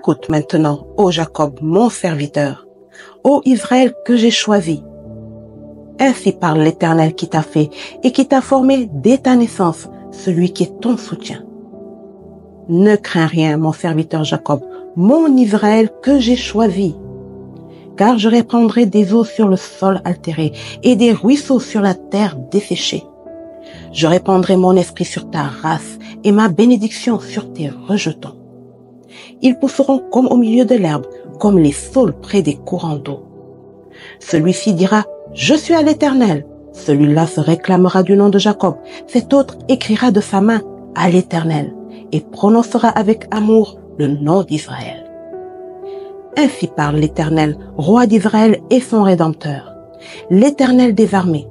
Écoute maintenant, ô Jacob, mon serviteur, ô Israël que j'ai choisi. Ainsi parle l'Éternel qui t'a fait et qui t'a formé dès ta naissance, celui qui est ton soutien. Ne crains rien, mon serviteur Jacob, mon Israël que j'ai choisi. Car je répandrai des eaux sur le sol altéré et des ruisseaux sur la terre desséchée. Je répandrai mon esprit sur ta race et ma bénédiction sur tes rejetons. Ils pousseront comme au milieu de l'herbe, comme les saules près des courants d'eau. Celui-ci dira, je suis à l'Éternel. Celui-là se réclamera du nom de Jacob. Cet autre écrira de sa main à l'Éternel et prononcera avec amour le nom d'Israël. Ainsi parle l'Éternel, roi d'Israël et son Rédempteur, l'Éternel des armées.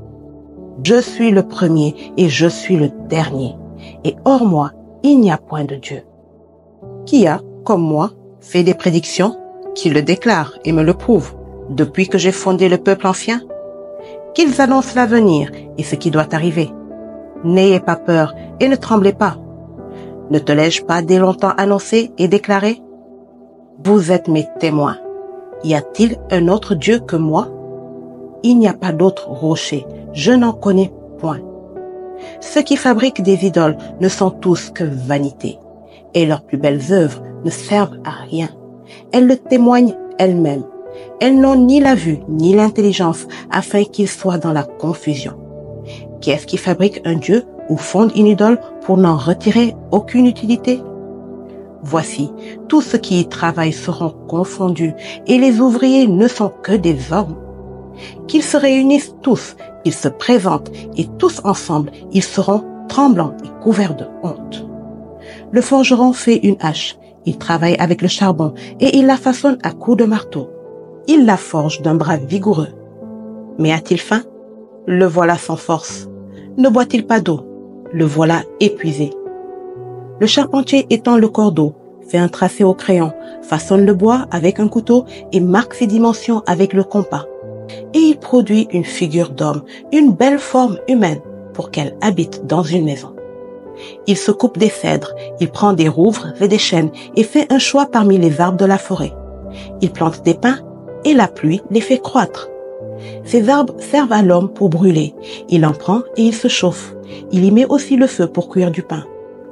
Je suis le premier et je suis le dernier, et hors moi, il n'y a point de Dieu. Qui a, comme moi, fait des prédictions, qui le déclare et me le prouve, depuis que j'ai fondé le peuple ancien? Qu'ils annoncent l'avenir et ce qui doit arriver. N'ayez pas peur et ne tremblez pas. Ne te l'ai-je pas dès longtemps annoncé et déclaré? Vous êtes mes témoins. Y a-t-il un autre Dieu que moi? Il n'y a pas d'autre rocher, je n'en connais point. Ceux qui fabriquent des idoles ne sont tous que vanité, et leurs plus belles œuvres ne servent à rien. Elles le témoignent elles-mêmes. Elles n'ont ni la vue ni l'intelligence afin qu'ils soient dans la confusion. Qui est-ce qui fabrique un Dieu ou fonde une idole pour n'en retirer aucune utilité? Voici, tous ceux qui y travaillent seront confondus, et les ouvriers ne sont que des hommes. Qu'ils se réunissent tous, qu'ils se présentent, et tous ensemble, ils seront tremblants et couverts de honte. Le forgeron fait une hache, il travaille avec le charbon, et il la façonne à coups de marteau. Il la forge d'un bras vigoureux. Mais a-t-il faim? Le voilà sans force. Ne boit-il pas d'eau? Le voilà épuisé. Le charpentier étend le cordeau, fait un tracé au crayon, façonne le bois avec un couteau et marque ses dimensions avec le compas. Et il produit une figure d'homme, une belle forme humaine, pour qu'elle habite dans une maison. Il se coupe des cèdres, il prend des rouvres et des chênes et fait un choix parmi les arbres de la forêt. Il plante des pins et la pluie les fait croître. Ces arbres servent à l'homme pour brûler. Il en prend et il se chauffe. Il y met aussi le feu pour cuire du pain.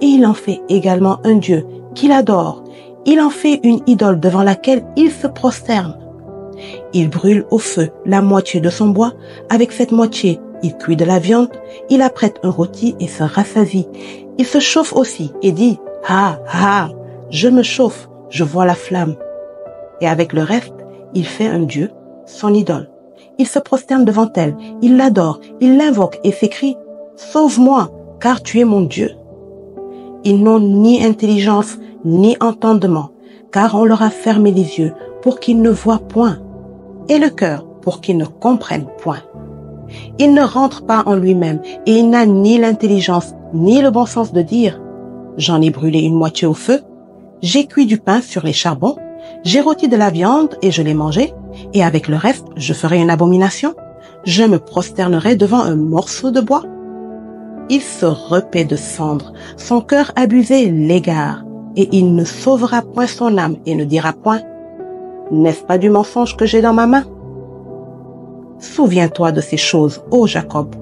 Et il en fait également un Dieu qu'il adore. Il en fait une idole devant laquelle il se prosterne. Il brûle au feu la moitié de son bois. Avec cette moitié, il cuit de la viande. Il apprête un rôti et se rassasie. Il se chauffe aussi et dit, « Ah, ah, je me chauffe, je vois la flamme. » Et avec le reste, il fait un Dieu, son idole. Il se prosterne devant elle, il l'adore, il l'invoque et s'écrie, « Sauve-moi, car tu es mon Dieu. » Ils n'ont ni intelligence, ni entendement, car on leur a fermé les yeux pour qu'ils ne voient point, et le cœur pour qu'ils ne comprennent point. Il ne rentre pas en lui-même, et il n'a ni l'intelligence, ni le bon sens de dire, « J'en ai brûlé une moitié au feu, j'ai cuit du pain sur les charbons, j'ai rôti de la viande et je l'ai mangée, et avec le reste, je ferai une abomination. Je me prosternerai devant un morceau de bois. » Il se repaît de cendres, son cœur abusé l'égare, et il ne sauvera point son âme et ne dira point, « N'est-ce pas du mensonge que j'ai dans ma main? » Souviens-toi de ces choses, ô Jacob,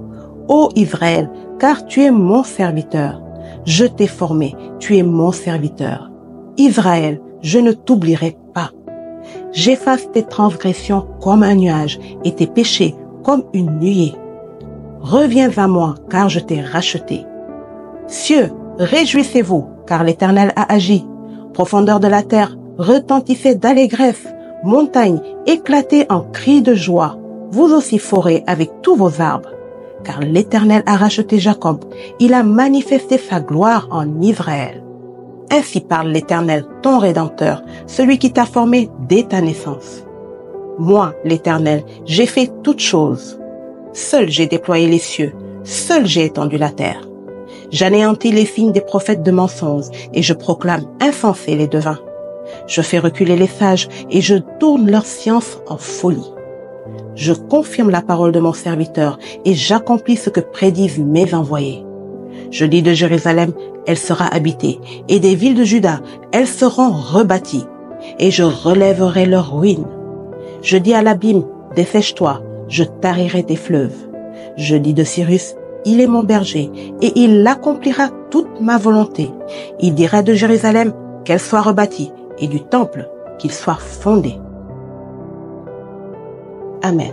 ô Israël, car tu es mon serviteur. Je t'ai formé, tu es mon serviteur. Israël, je ne t'oublierai pas. J'efface tes transgressions comme un nuage et tes péchés comme une nuée. Reviens à moi, car je t'ai racheté. Cieux, réjouissez-vous, car l'Éternel a agi. Profondeur de la terre, retentissez d'allégresse. Montagnes, éclatez en cris de joie. Vous aussi forêts avec tous vos arbres. Car l'Éternel a racheté Jacob. Il a manifesté sa gloire en Israël. Ainsi parle l'Éternel, ton Rédempteur, celui qui t'a formé dès ta naissance. Moi, l'Éternel, j'ai fait toutes choses. Seul j'ai déployé les cieux, seul j'ai étendu la terre. J'anéantis les signes des prophètes de mensonges et je proclame insensés les devins. Je fais reculer les sages et je tourne leur science en folie. Je confirme la parole de mon serviteur et j'accomplis ce que prédisent mes envoyés. Je dis de Jérusalem, elle sera habitée, et des villes de Juda, elles seront rebâties. et je relèverai leurs ruines. Je dis à l'abîme, dessèche-toi, je tarirai tes fleuves. Je dis de Cyrus, il est mon berger, et il accomplira toute ma volonté. Il dira de Jérusalem qu'elle soit rebâtie, et du temple qu'il soit fondé. Amen.